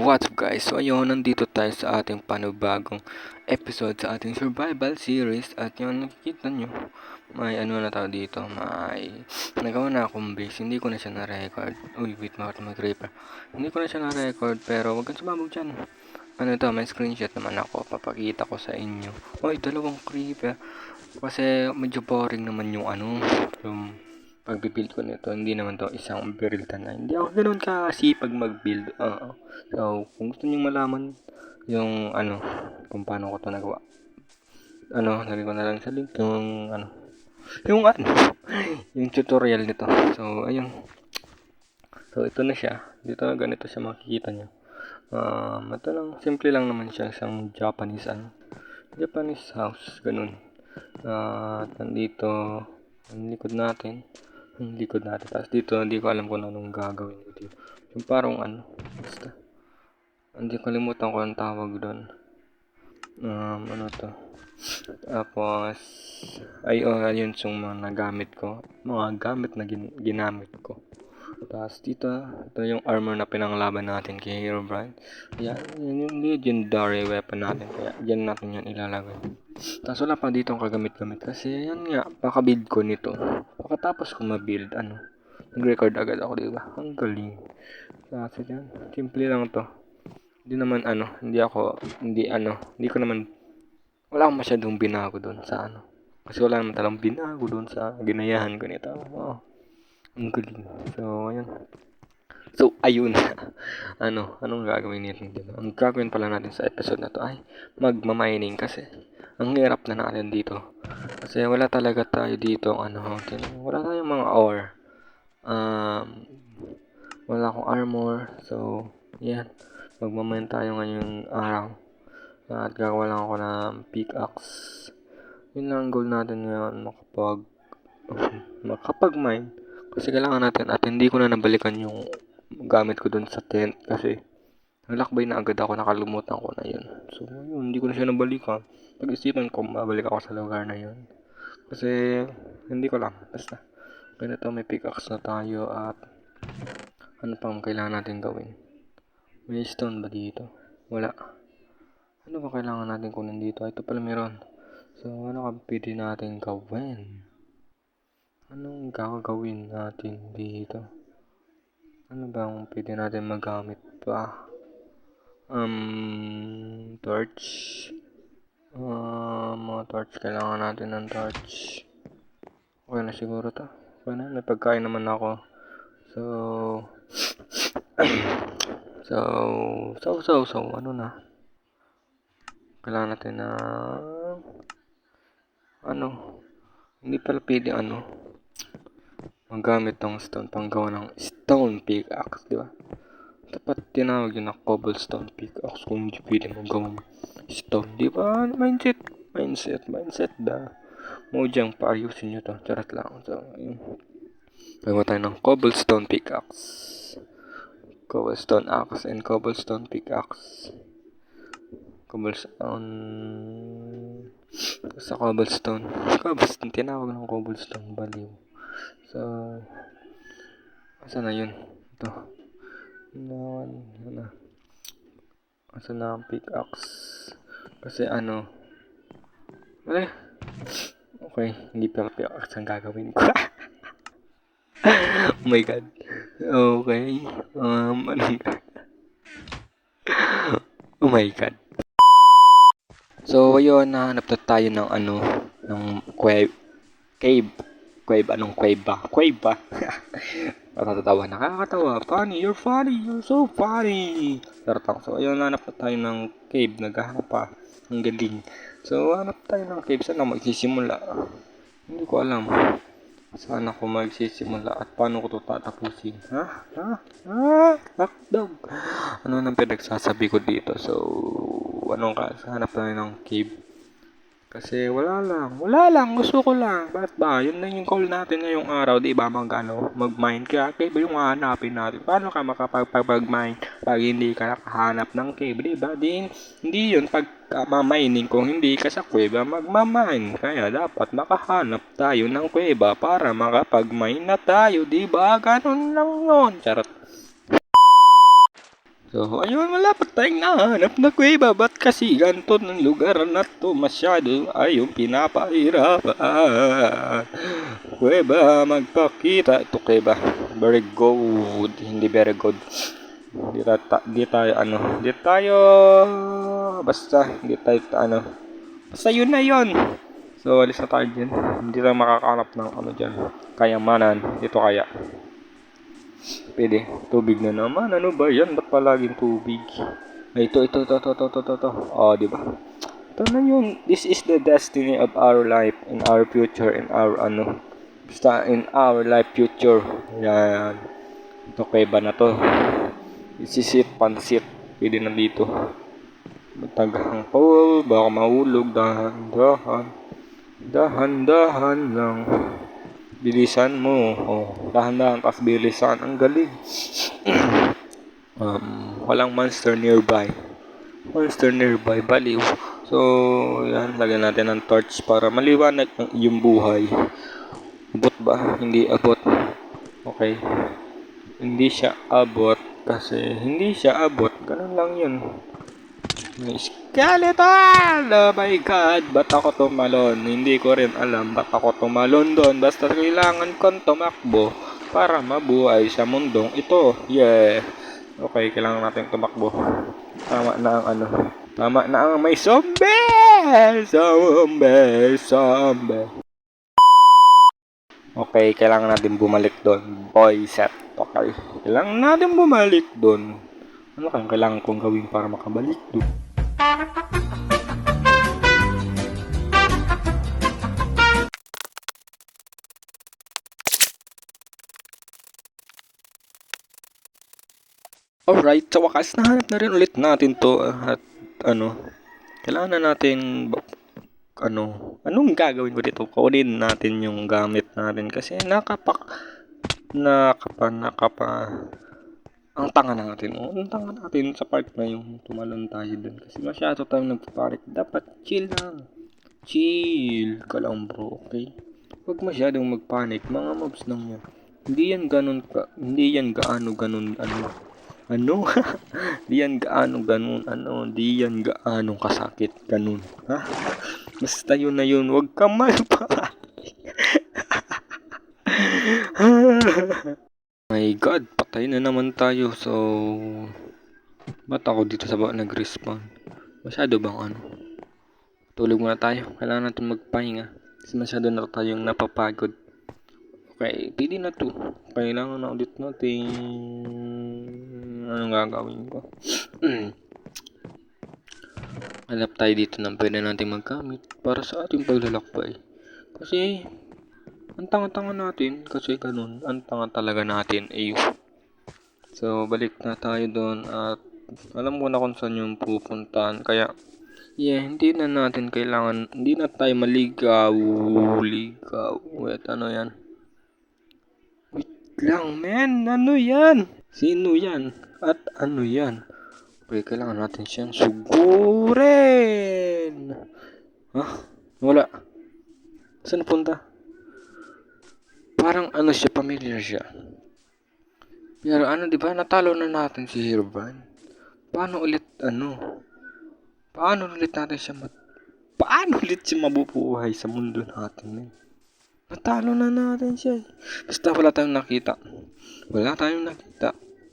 What's up guys? So ayun, nandito tayo sa ating panibagong episode sa ating survival series. At yun, nakikita nyo, may ano na tao dito, may nagawa na akong base. Hindi ko na siya na-record. Uy, wait, bakit mag-creeper? Hindi ko na siya na-record, pero wag kang sumabog dyan. Ano to, may screenshot naman ako, papakita ko sa inyo. Uy, dalawang creeper. Kasi medyo boring naman yung yung pag-build ko nito. Hindi naman to isang build na. Hindi ako ganoon kasipag mag-build. So, kung gusto niyo malaman yung kung paano ko to nagawa. Sabi ko na lang sa link yung yung tutorial nito. So, ayun. So, ito na siya. Dito na ganito siya makikita niyo. Ito lang, simple lang naman siya, isang Japanese house, ganun. At nandito ang likod natin. Tapos dito, hindi ko alam kung anong gagawin ko dito. Yung parang basta. Hindi kalimutan ko ang tawag doon. Ano to? Tapos, ayun yung mga nagamit ko. Mga gamit na ginamit ko. Tapos dito, ito yung armor na pinanglaban natin kay Herobrine. Yan yung legendary weapon natin. Kaya dyan natin yan ilalagay. Tapos wala pa dito ang kagamit-gamit. Kasi yan nga, paka-build ko nito. Pagkatapos ko ma-build, nag-record agad ako, diba? Ang galing. Kasi yan, simple lang to. Hindi naman hindi ko naman, wala akong masyadong binago doon sa Kasi wala naman talang binago doon sa ginayahan ko nito. Ang galing. So, ayun. Anong gagawin natin dito? Ang gagawin pala natin sa episode na to ay magmamining kasi ang hirap na natin dito. Kasi wala talaga tayo dito wala tayong mga ore. Wala akong armor. So, yan. Magmamine tayo ngayong araw. At gagawa lang ako ng pickaxe. Yun lang ang goal natin ngayon, makapag-mine. Kasi kailangan natin, at hindi ko na nabalikan yung gamit ko dun sa tent kasi nalakbay na agad ako, nakalimutan ko na yun. So, yun, hindi ko na siya nabalikan. Pag-isipan ko, mabalik ako sa lugar na yun. Kasi, hindi ko lang. Basta, ganito, may pickaxe na tayo at ano pang kailangan natin gawin? May stone ba dito? Wala. Ano ba kailangan natin kunin dito? Ito pala meron. So, ano ka pwede natin gawin? Anong gagawin natin dito? Ano ba ang pwede natin magamit pa? Torch. Mga torch. Kailangan natin ng torch. Okay na siguro to. Okay na. May pagkain naman ako. So, ano na? Kailangan natin na hindi pala pwede magamit ng stone panggawa ng stone pickaxe, di ba? Dapat tinawag yun na cobblestone pickaxe kung hindi pwede magawa stone, di ba? Mindset da. Mojang paayusin nyo to. Charot lang. So, yun. Gagawa tayo ng cobblestone pickaxe. Cobblestone axe and cobblestone pickaxe. Sa cobblestone, tinawag ng cobblestone, baliw. So, asa na yun? Ito. Asa na ang pickaxe? Kasi okay, hindi pala pickaxe ang gagawin ko. Oh my god. Okay. Oh my god. So, ayun, nahanap na tayo ng ng cave. Anong cave ba? Cave ba? Nakakatawa. Funny, you're so funny. So, ayun, nahanap na tayo ng cave. Naghahanap pa. Ang galing. So, hanap tayo ng cave. Saan ako magsisimula? Hindi ko alam. Saan ako magsisimula at paano ko ito tatapusin? Lockdown. Ano nang pinagsasabi ko dito? So, hanap tayo ng cave. Kasi wala lang, gusto ko lang. Bakit ba? Yun lang yung call natin ngayong araw, di ba? Mag-mine ka. Cave yung hahanapin natin. Paano ka makapag-mine pag hindi ka nakahanap ng cave, di ba? Hindi yun pag mining kung hindi ka sa kuweba magmamine. Kaya dapat makahanap tayo ng kuweba para makapag-mine na tayo, di ba? Ganun lang yun. Charot. So, ayun, wala pa tayong nahanap na kuweba. Ba't kasi ganito ng lugar na to masyado ayong pinapahirapan? Kuweba, magpakita. Ito kuweba. Very good. Hindi very good. Di tayo, basta yun na yun. So, alis na tayo dyan. Hindi tayo makakahanap ng dyan. Kayamanan. Ito kaya. Pwede. Tubig na naman. Ano ba yan? Ba't palaging tubig? Ay, ito. Oh, di ba? Ito na yun. This is the destiny of our life in our future, in our basta in our life future. Yan. Ito kuweba na to. Isisit, pansit. Pwede na dito. Mataghang pool. Baka mahulog. Dahan-dahan. Dahan-dahan lang. Bilisan mo. Oh, dahan-dahan. Tapos bilisan. Ang galing. Walang monster nearby. Baliw. So, yan. Lagyan natin ng torch para maliwanag ang iyong buhay. Abot ba? Hindi abot. Okay. Hindi siya abot. Kasi hindi siya abot. Ganun lang yun. May skeleton! Oh my God! Ba't ako tumalon? Hindi ko rin alam ba't ako tumalon doon. Basta kailangan kong tumakbo para mabuhay sa mundong ito. Yeah! Okay, kailangan natin tumakbo. Tama na ang may zombie! Okay, kailangan natin bumalik doon. Boy set. Okay. Kailangan natin bumalik doon. Ano kayang kailangan kong gawin para makabalik doon? Alright, sa wakas nahanap na rin ulit natin to at kailangan na natin anong gagawin ko dito? Kunin natin yung gamit natin kasi ang tanga natin sa part na yung tumalon tayo dun kasi masyado tayong nagpapanik. Dapat chill ka lang bro, okay? Huwag masyadong magpanik, mga mobs lang yan. Hindi yan gaano ganun di yan gaano kasakit ganun, ha? Basta yun na yun, huwag kang magpanik. My God, patay na naman tayo. So, ba't ako dito sa bawah nag-respawn? Masyado bang tulog muna tayo. Kailangan natin magpahinga. Kasi masyado na tayong napapagod. Okay, pili na to. Kailangan na ulit natin. Anong gagawin ko? Hanap tayo dito ng pwede natin maggamit para sa ating paglalakbay. Kasi ang tanga-tanga natin kasi ganun, ang tanga talaga natin So balik na tayo doon at alam ko na kung saan yung pupuntahan kaya hindi na tayo maligaw. Wait, yan? Wait lang men, yan? Sino yan? At yan? Okay, kailangan natin siyang sugurin. Wala. Saan punta? Parang siya, familiar siya. Pero di ba, natalo na natin si Herobrine. Paano ulit siya mabubuhay sa mundo natin, Natalo na natin siya. Basta wala tayong nakita.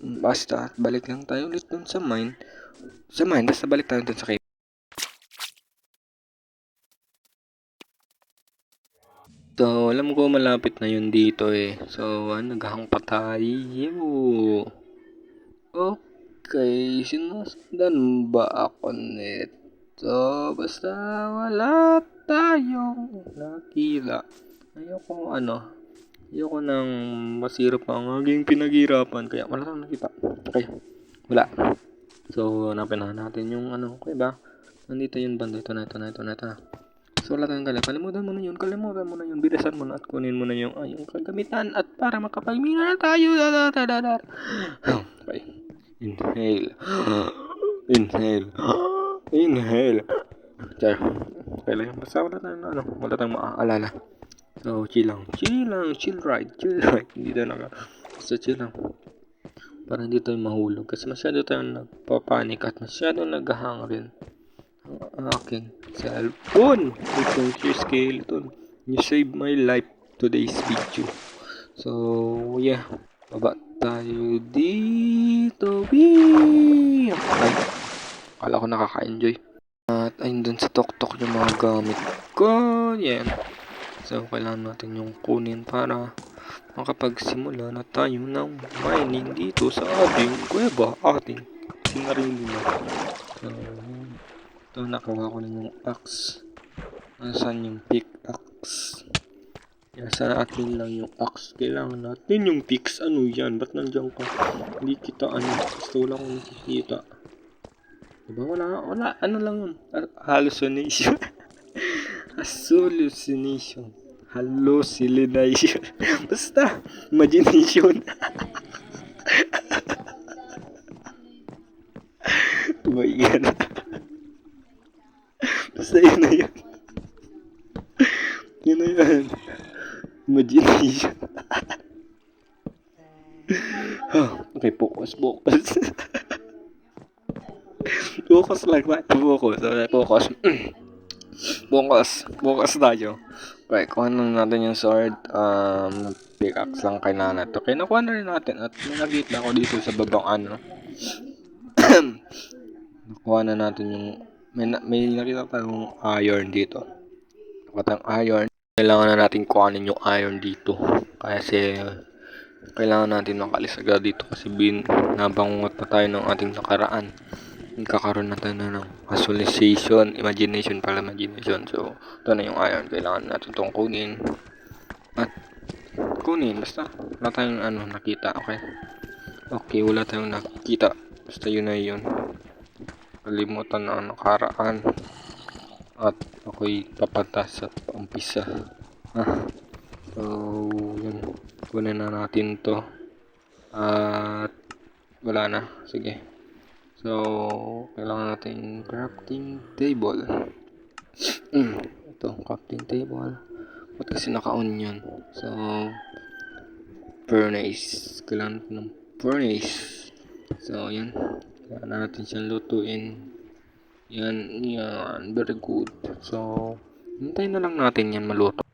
Basta balik lang tayo ulit dun sa mine. Basta balik tayo dun sa cave. So, alam ko malapit na yun dito So, naghahang pa tayo. Okay, sinusundan ba ako nito? Basta wala tayong nakita. Ayoko nang masira pa ang aking pinaghirapan. Kaya wala tayong nakita. Okay, wala. So, hanapin natin yung okay ba? Nandito yung banda. Ito na. So, wala tayong kalimutan mo na yun. Bilisan mo na at kunin mo na yung kagamitan at para makapagmina na tayo. Okay. Inhale. Okay lang. Basta wala tayong maaalala. So, chill ride. Hindi na basta chill lang. para hindi tayo mahulog. Kasi masyado tayong nagpapanik at masyado naghahang rin ang aking cellphone. Itong si Skeleton. You saved my life today's video. So, yeah. Baba tayo dito. Wee! Ay, akala ko nakaka-enjoy. At ayun dun sa tok-tok yung mga gamit ko. Yan. So, kailangan natin yung kunin para makapagsimula na tayo ng mining dito sa ating kuweba. Ating sinarili na. So, ito nakuha ko na yung axe. Nasaan yung pickaxe? Sa atin lang yung axe. Kailangan natin yung picks. Ano yan? Ba't nandiyan ka? Hindi kita ano. Gusto wala akong nakikita. Diba? Wala. Ano lang yun? Hallucination. Hallucination. Hallucination. Basta. Imagination. Oh my God. Basta yun na yun. Yun na yun. Imagination. Okay, focus. Focus lang tayo. Focus tayo. Okay, kuha na natin yung sword. Pickaxe lang kailangan natin. Okay, nakuha na rin natin. At may nakita ko dito sa babang ano. Nakuha na natin yung... May nakita tayong iron dito. Nakuha tayong iron. Kailangan na natin kuhanin yung iron dito. Kasi kailangan natin makalis agad dito kasi nabangungot pa tayo ng ating nakaraan. Kakaroon na tayo ng visualization, imagination. So, ito na yung iron. Kailangan natin itong kunin. At kunin, basta wala tayong nakita, okay? Okay, wala tayong nakita. Basta yun na yun. Kalimutan na ang nakaraan. At ako'y papatas at umpisa. So, yun. Kunin na natin to. At wala na. Sige. So, kailangan natin crafting table. Ito, crafting table. Ba't kasi naka-on yun? So, furnace. Kailangan natin ng furnace. So, yun. Kailangan natin siyang lutuin. Yan. Very good. So, hintayin na lang natin yan maluto.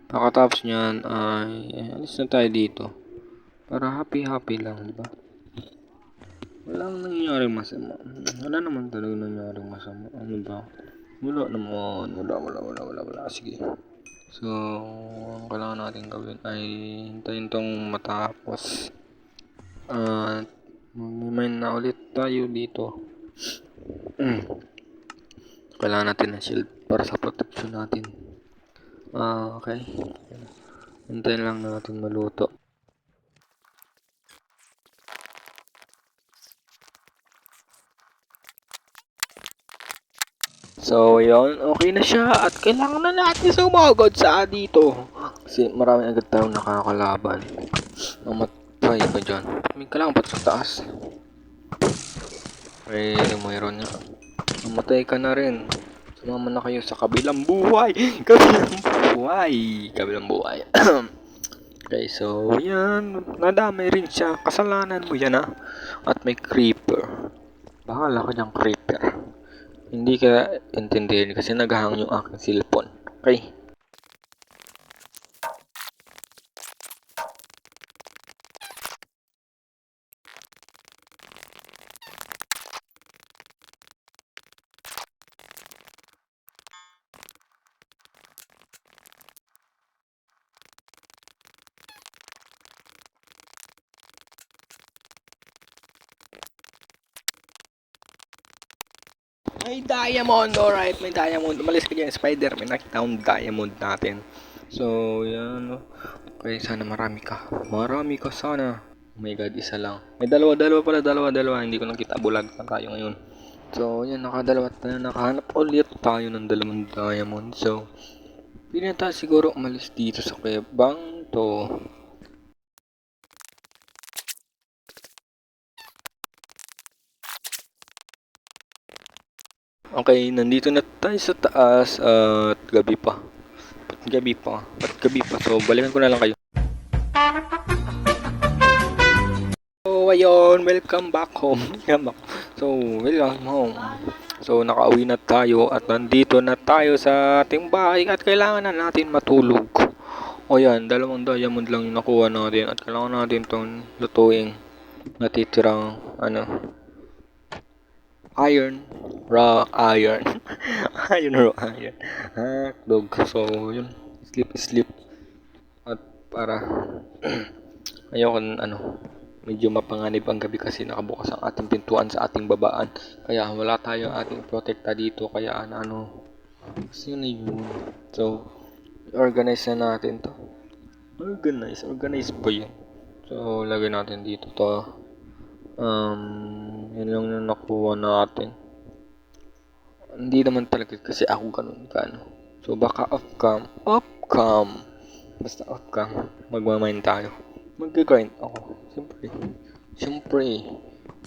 Pagkatapos nyan, alis na tayo dito. Para happy lang, di ba? Walang nangyaring masama. Wala naman talaga nangyaring masama. Ano ba? Wala naman. Wala. Sige. So, ang kailangan natin gawin ay hintayin tong matapos. At mag-mine na ulit tayo dito. Kailangan natin ng shield para sa protection natin. Okay. Hintayin lang natin maluto. So, yun. Okay na siya. At kailangan na natin sumagod sa dito. Kasi marami agad tayong nakakalaban. Mamatay ka dyan. May kailangan pa sa taas. Okay, mayroon niya. Mamatay ka na rin. Sumama na kayo sa kabilang buhay. Kabilang buhay. Okay, so, yan. Nadamay rin siya. Kasalanan mo yan, ha. At may creeper. Bahala ka dyan, creeper. Hindi ka intindihin kasi naghahang yung aking cellphone. Okay? May diamond, alright, may diamond. Umalis ka dyan, spider. May nakita akong diamond natin. So, yan. Okay, sana marami ka. Marami ka sana. Oh my God, isa lang. May dalawa pala. Hindi ko nakita. Bulag na tayo ngayon. So, yan, nakadalawa tayo. Nakahanap ulit tayo ng dalawang diamond. So, pili na tayo siguro umalis dito sa kuwebang to. Okay, nandito na tayo sa taas at gabi pa. So, balikan ko na lang kayo. So, ayun, welcome back home. So, welcome home. So, nakauwi na tayo at nandito na tayo sa ating bahay at kailangan na natin matulog. O yan, 2 diamond lang yung nakuha natin at kailangan natin itong lutuing natitirang iron, raw iron. Iron, raw iron. Hotdog. So, yun. Sleep. At para ayoko medyo mapanganib ang gabi kasi nakabukas ang ating pintuan sa ating babaan. Kaya wala tayong ating protekta dito. Kaya kasi yun. So, organize na natin to. Organize ba yun? So, lagay natin dito to. Yun lang yung nakuha natin. Hindi naman talaga kasi ako ganun. So, baka off-cam. Basta off-cam. Magmamain tayo. Mag-grind ako. Siyempre.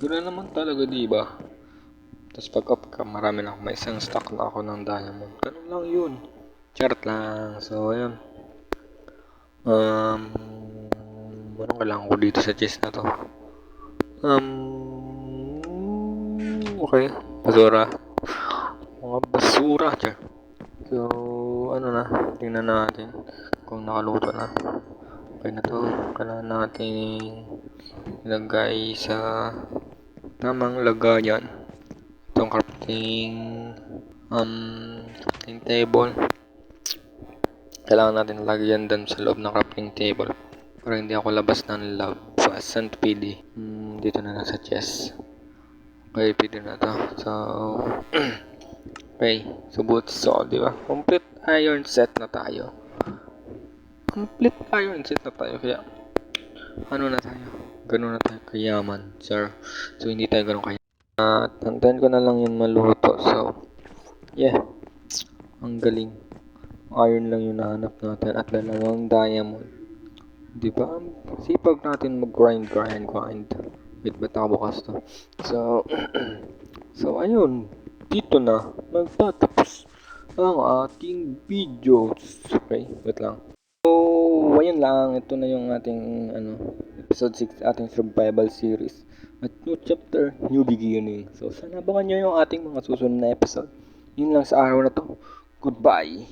Ganoon naman talaga, diba? Tapos pag off-cam, marami na ako. May isang stock na ako ng diamond. Ganun lang yun. Charot lang. So, ayun. Anong kailangan ko dito sa chest na to? Okay. Basura. Mga basura. So, tingnan natin kung nakaluto na. Okay na to. Kailangan natin ilagay sa tamang lagayan. Itong crafting table. Kailangan natin lagyan dun sa loob ng crafting table para hindi ako labas ng labasan PD. Dito na lang sa chest. Okay, pwede na to. So, okay. So, di ba? Complete iron set na tayo. Kaya, Ganun na tayo kayaman, sir. So, hindi tayo ganun kayaman. At, hantayin ko na lang yun maluto. So, yeah. Ang galing. Iron lang yung nahanap natin at 2 diamond. Di ba? Sipag natin mag-grind. Wait, ba't nakabukas to? So, ayun. Dito na. Magtatapos ang ating videos. Okay, wait lang. So, ayun lang. Ito na yung ating episode 6 ating survival series. At new chapter, new beginning. So, sana abangan nyo yung ating mga susunod na episode. Yun lang sa araw na to. Goodbye.